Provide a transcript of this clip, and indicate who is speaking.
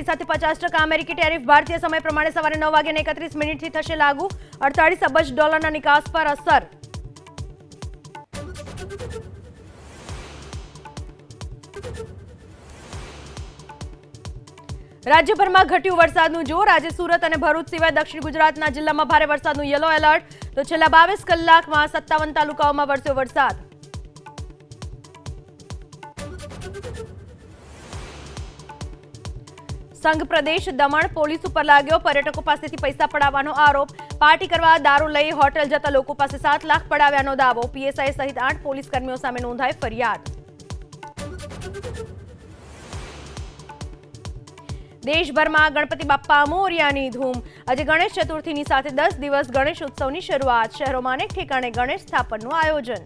Speaker 1: તેની સાથે 50% અમેરિકી ટેરિફ ભારતીય સમય પ્રમાણે સવારે 9:31 થશે લાગુ। 48 અબજ ડોલરના નિકાસ પર અસર। રાજ્યભરમાં ઘટ્યું વરસાદનું જોર। આજે સુરત અને ભરૂચ સિવાય દક્ષિણ ગુજરાતના જિલ્લામાં ભારે વરસાદનું યલો એલર્ટ। તો છેલ્લા 22 કલાકમાં 57 તાલુકાઓમાં વરસ્યો વરસાદ। સંઘ પ્રદેશ દમણ પોલીસ ઉપર લાગ્યો પર્યટકો પાસેથી પૈસા પડાવવાનો આરોપ। પાર્ટી કરવા દારૂ લઈ હોટેલ જતા લોકો પાસે 7 લાખ પડાવ્યાનો દાવો। પીએસઆઈ સહિત 8 પોલીસ કર્મીઓ સામે નોંધાઈ ફરિયાદ। દેશભરમાં ગણપતિ બાપ્પા મોરિયાની ધૂમ। આજે ગણેશ ચતુર્થીની સાથે 10 દિવસ ગણેશ ઉત્સવની શરૂઆત। શહેરોમાં અનેક ઠેકાણે ગણેશ સ્થાપનનું આયોજન।